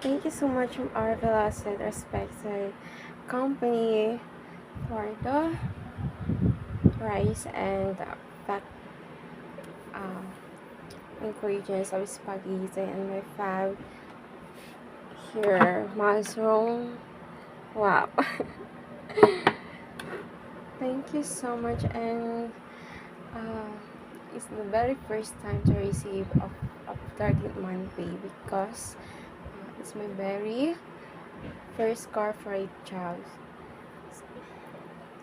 Thank you so much, our beloved respected company, for the rice and that uh, ingredients of spaghetti, and my fab here, mushroom. Wow. Thank you so much. And it's the very first time to receive a 13th month pay, because it's my very first corporate job.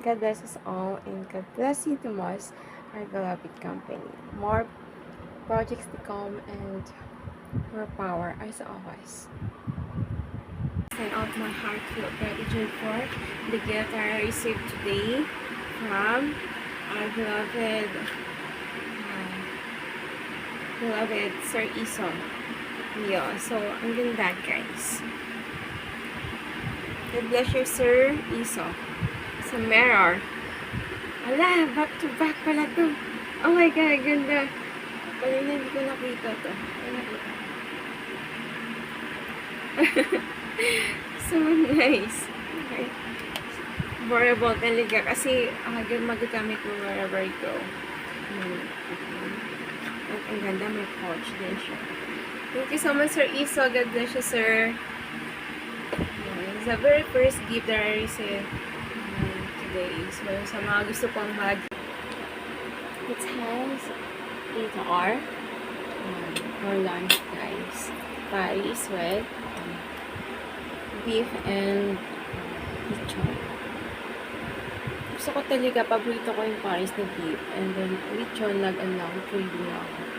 God bless us all, and God bless you the most, our beloved company. More projects to come, and more power as always. Send out my heartfelt gratitude for the gift I received today from our beloved Sir Iso. Yeah, so ang ganda, guys. God bless you, Sir Iso. Sa mirror. Ala, back to back pala to. Oh my God, ganda. Kanina hindi ko nakita to. So nice. Okay. Wearable talaga kasi magagamit mo wherever you go. Ang ganda, may pouch din siya. Thank you so much, Sir Iso. God bless you, sir. It's the very first gift that I received today. So, sa mga gusto pang it has 8R for lunch, guys. Paris with beef and lechon. Gusto ko talaga, paborito ko yung Paris na beef. And then, lechon, craving ako.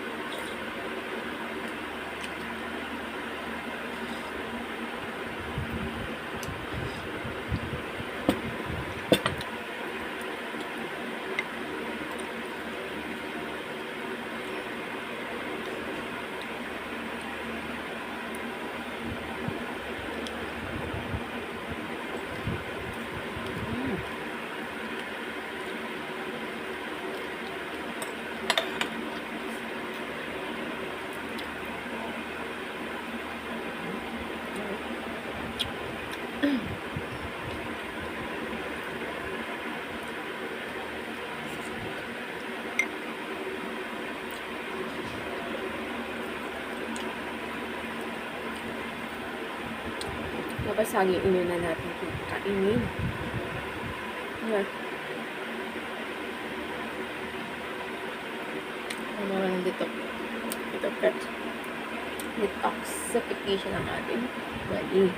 Mapasagi na natin kainin. Ayan. Ano nga ng detoxification ng ating body.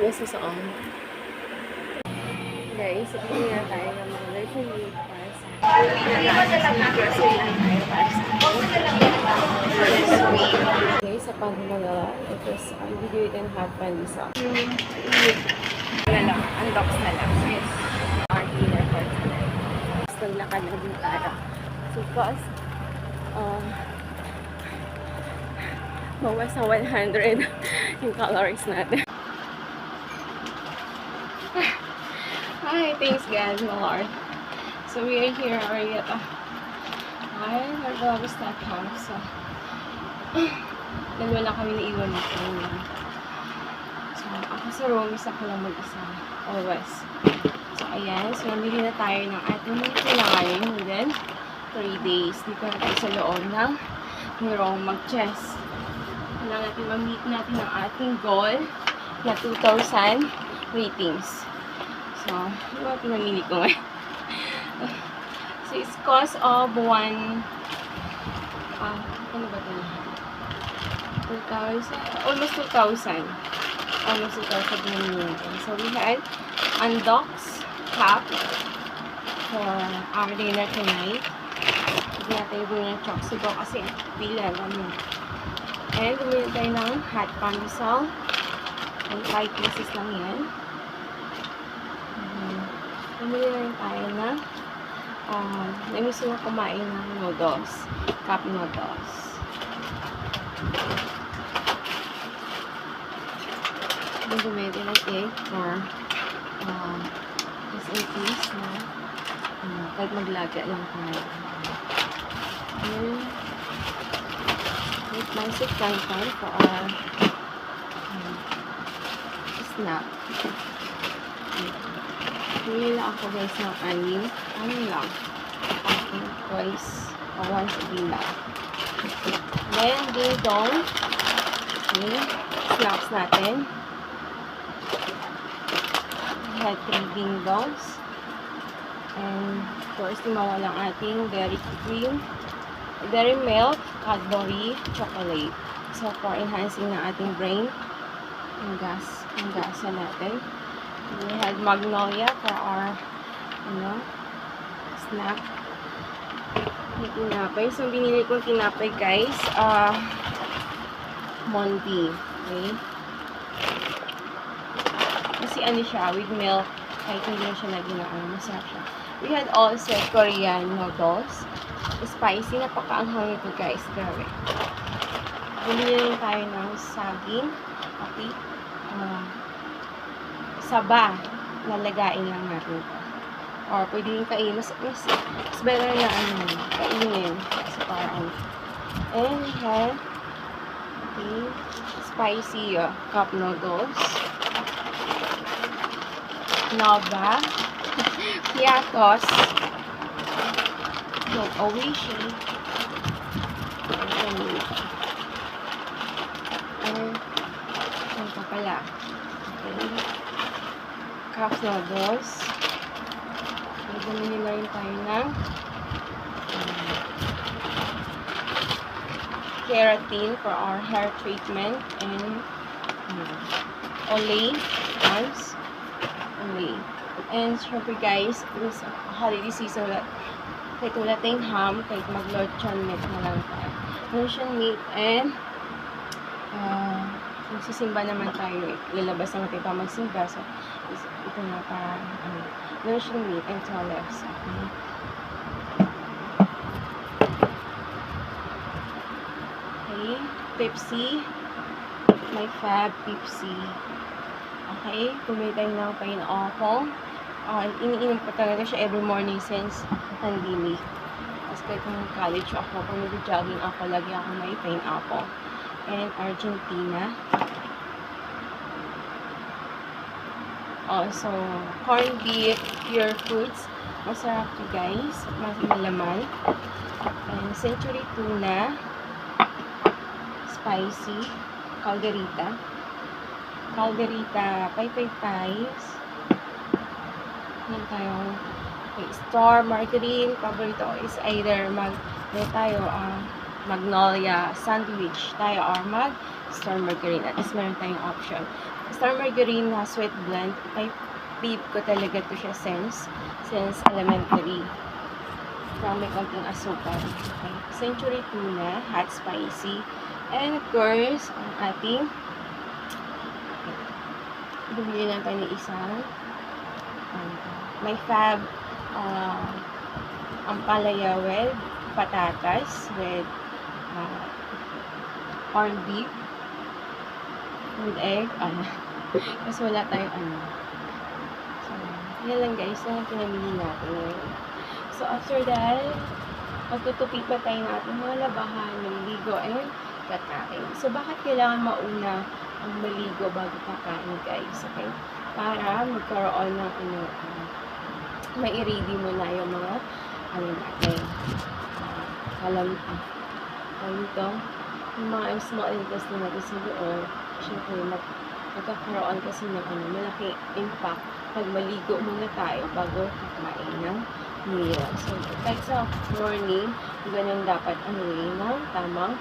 Isa sa on. Guys, hindi na tayo ng mga version meat para sa guys, sa pangmagala, it was video and have fun isa. Wala lang, unbox na lang. Yes. Our dinner for tonight. Gusto naglakad na din tayo. So, because, bawas sa 100 yung calories natin. Hi, thanks guys, my Lord. So we are here already at Margalabas.com. So, dalawa lang kami naiwan dito. So, ako sa room, isa ko lang mag-isa. Always. So, ayan. So, nabili na tayo ng ating kailanganin within 3 days. Dito na tayo sa loob ng Merong mag-chess. Kailangan natin ma-meet natin ang ating goal na 2,000 ratings. So, ano ba pinamili ko ngayon? So, it's cost of one, ano ba ito? 2,000, almost 2,000. Almost 2,000 naman. So we had Undox cup for our dinner tonight. Hindi natin yung ng choksibo kasi bilang ano. And bumili tayo ng hot pandesal. And 5 pieces lang yan. Bumili na rin tayo na namiss na kumain ng noodles. Cup noodles. Bumili din ng egg for just in case na kahit maglaga lang tayo. And with my six canton for our snack. Bumili lang ako guys ng anim. Anim lang. Twice or once a day lang. Then, ding dong. Okay. Snacks natin. We had 3 ding dongs. And, of course, di mawalang ating dairy cream, dairy milk, Cadbury, chocolate. So, for enhancing na ating brain, yung gasa natin. We had Magnolia for our, snack. May tinapay. So, binili kong tinapay, guys. Mondi. Okay? Kasi ano siya, with milk. Kahit hindi na siya naging masarap siya. We had also Korean noodles. Spicy. Napakaanghang ito, guys. Grabe. Bumili rin tayo ng saging. Okay? Saba. Lalagain lang natin ito. Or pwede rin kainin. Mas better na kainin. Kasi parang and we have spicy cup noodles. Nova. Piatos. Oishi. Ito pala. Okay. Cup noodles. Bumili na rin tayo ng keratin for our hair treatment and Olay once. Olay. And syempre guys, this holiday season, kahit wala tayong ham, kahit mag-lechon meat na lang tayo. Lechon meat and magsisimba naman tayo. Lalabas naman tayo pa magsimba. So, ito na para lechon meat and olives. Okay. Okay. Pepsi. My fab Pepsi. Okay. Bumili tayo ng pineapple. Iniinom ko talaga siya every morning since pandemic. Tapos kahit nung college ako, kung nag-jogging ako, lagi ako may pineapple. And Argentina. Also, corned beef, pure foods. Masarap to guys. Mas malaman. And century tuna. Spicy. Calderita. Calderita. Pay pies. Yan tayong star margarine. Paborito is either Magnolia sandwich tayo or star margarine. At least meron tayong option. Star margarine na sweet blend. Ay, beef ko talaga to siya since elementary. Parang may konting asukal. Okay. Century tuna, hot spicy. And of course, ang ating bumili lang tayo ng isang may fab ampalaya with patatas with corned beef with egg kasi wala tayong so yan lang guys yung pinamili natin. So after that magtutupi pa tayo natin mga labahan, maliligo and kakain. So bakit kailangan mauna ang maligo bago kakain guys? Okay, para magkaroon ng mai-ready mo na yung mga natin yung mga small intestine natin sa loob. Siyempre magkakaroon kasi ng malaki impact pag maligo muna tayo bago kakain ng meal. So kahit sa morning ganun dapat ng tamang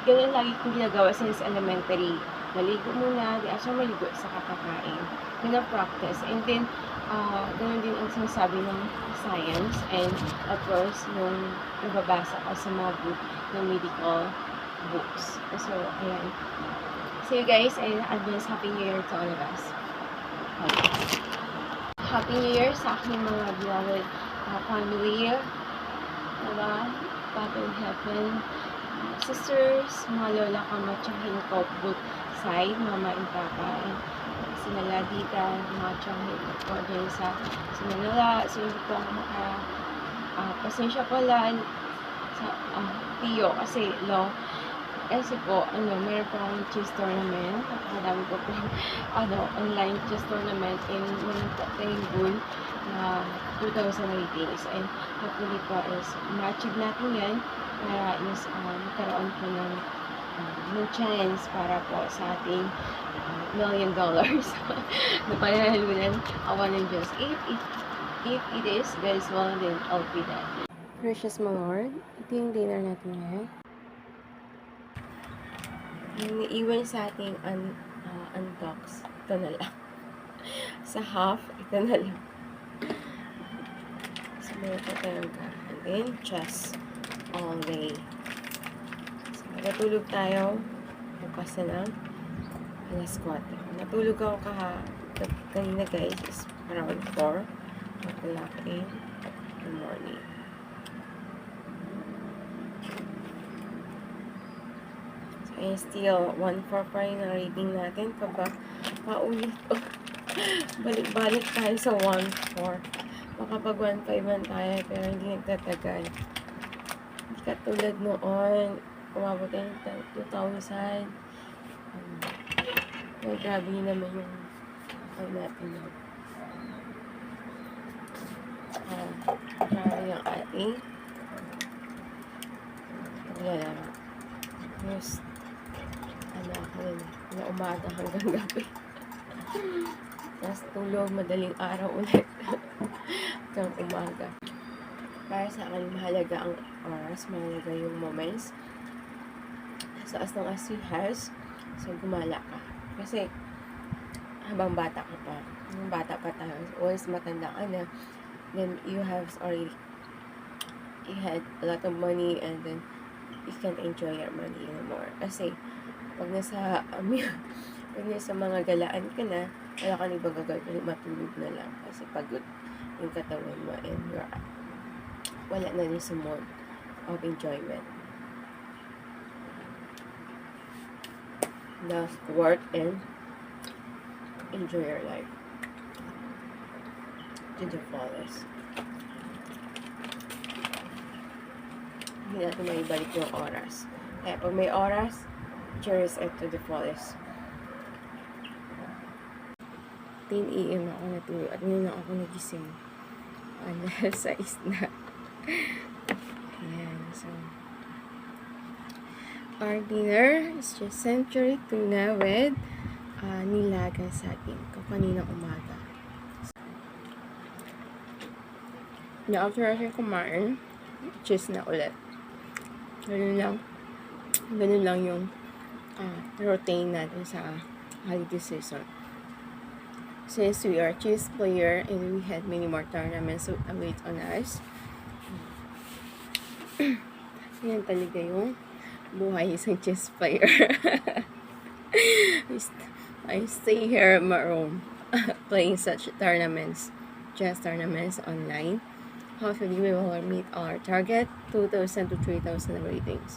Ganun lagi kong ginagawa since elementary. Maligo muna, di after maligo, saka kakain. Pina-practice. And then, ganun din ang sinasabi ng science. And, of course, yung nababasa ko sa mga book ng medical books. So, ayan. So, you guys, and advance Happy New Year to all of us. Happy New Year sa aking mga beloved family. Diba? Papa in heaven. Sisters, mga lola ko, matyahin ko, both side, mama and papa, and sinala dita, matyahin ko dyan sa sinala, so hindi po ako pasensya ko lang sa tiyo, kasi kasi po, meron po akong chess tournament, nakadami ko po, online chess tournament, in Manila na 2,000 ratings, and hopefully po is ma-achieve natin yan, para is magkaroon po ng chance para po sa ating $1 million na pananalunan awan ng Diyos. If it is God's will, then I'll be that. Precious my Lord, ito yung dinner natin ngayon. Yung iiwan sa ating unbox, ito na lang. Sa half, ito na lang. So, meron pa tayong kahanin, chess all day. So, natulog tayo bukas na lang alas 4. Natulog ako kanina guys, is around 4 o'clock in the morning. So, and still 1.4 pa rin ang rating natin. Paulit balik-balik tayo sa 1.4. Makapag 1.5 man tayo, pero hindi nagtatagal. Hindi katulad noon, umabot tayo ng 2,000. Grabe naman yung natin na. Grabe yung ating paglalaro. Yes. Na umaga hanggang gabi. Tapos tulog, madaling araw ulit. Hanggang umaga. Para sa akin, mahalaga ang oras, mahalaga yung moments. So, as long as you have, so gumala ka. Kasi, habang bata ka pa, nung bata pa tayo, once matanda ka na, then you have already, you had a lot of money, and then you can't enjoy your money anymore. Kasi, pag nasa mga galaan ka na, wala ka nang gagawin, matulog na lang. Kasi pagod yung katawan mo, and wala na rin sa mood of enjoyment. Just work and enjoy your life to the fullest. Hindi natin maibalik yung oras. Kaya pag may oras, cherish it to the fullest. 10 AM ako natulog at ngayon ako nagising. Alas 6 na. Ayan, so our dinner is just century tuna with nilaga saging kaninang umaga. Na after natin kumain, cheese na ulit. Ganun lang yung routine natin sa holiday season. Since we are chess player and we had many more tournaments to await on us. Yan talaga yung buhay isang chess player. I stay here in my room playing such tournaments, chess tournaments online. Hopefully we will meet our target, 2,000 to 3,000 ratings.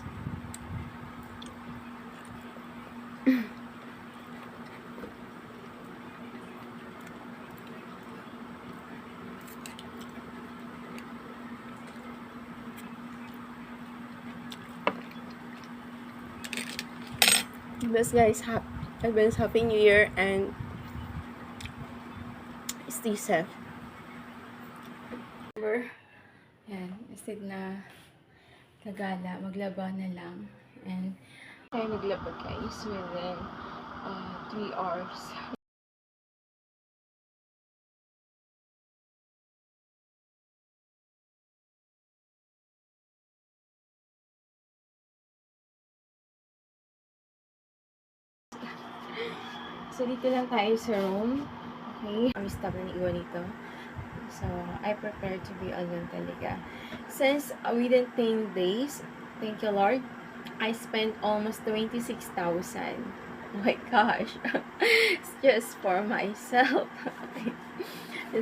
Best guys, advance Happy New Year and stay safe. Yan, instead na kagala, maglaba na lang. And tayo naglaba guys within 3 hours. So, dito lang tayo sa room. Okay? Ang stop na iwan nito. So, I prepared to be alone talaga. Since within 10 days, thank you Lord, I spent almost 26,000. Oh my gosh. It's just for myself. Okay.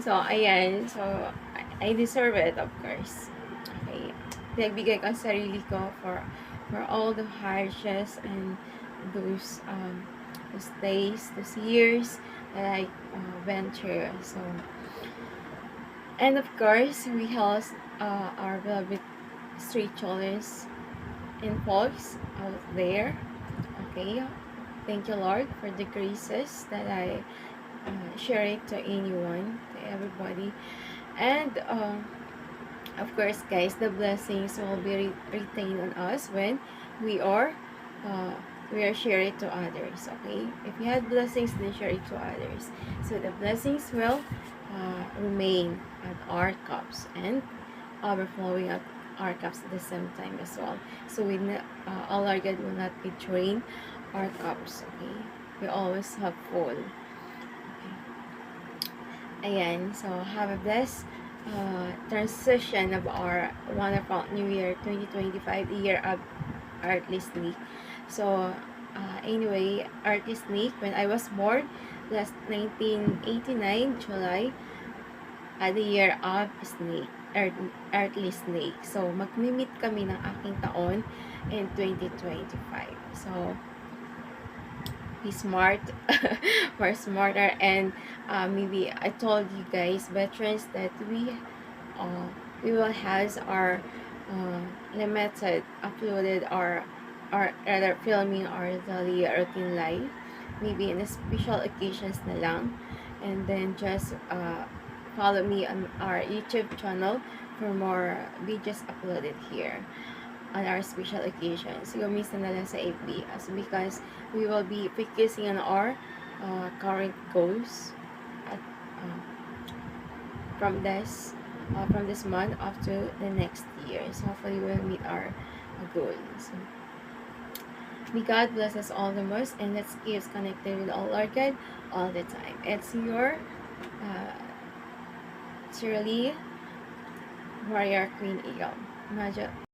So, ayan. So, I deserve it, of course. Okay. Pinagbigay ko ang sarili ko for all the hardships and those days, those years that I went through. So, and of course, we have our beloved street children and folks out there. Okay. Thank you, Lord, for the graces that I share it to anyone, to everybody. And of course, guys, the blessings will be retained on us when we are uh, we are share it to others. Okay, if you had blessings, then share it to others. So the blessings will remain at our cups and overflowing at our cups at the same time as well. So all our God will not be drained our cups. Okay, we always have full. Ayan, so have a blessed transition of our wonderful New Year 2025, the year of Artlist Week. So, anyway, Artlist Week, when I was born, last 1989, July, the year of Snake, Artlist Snake. So, mag-meet kami ng aking taon in 2025. So, be smart, more smarter, and maybe I told you guys veterans that we will have our limited uploaded our rather filming our daily routine life, maybe in the special occasions na lang, and then just follow me on our YouTube channel for more videos uploaded here on our special occasions. Gumisa na lang sa FB because we will be focusing on our current goals at, from this month up to the next year. So hopefully we'll meet our goals. May God bless us all the most, and let's keep connected with all our God all the time. It's your Shirley Warrior Queen Eagle. Naja.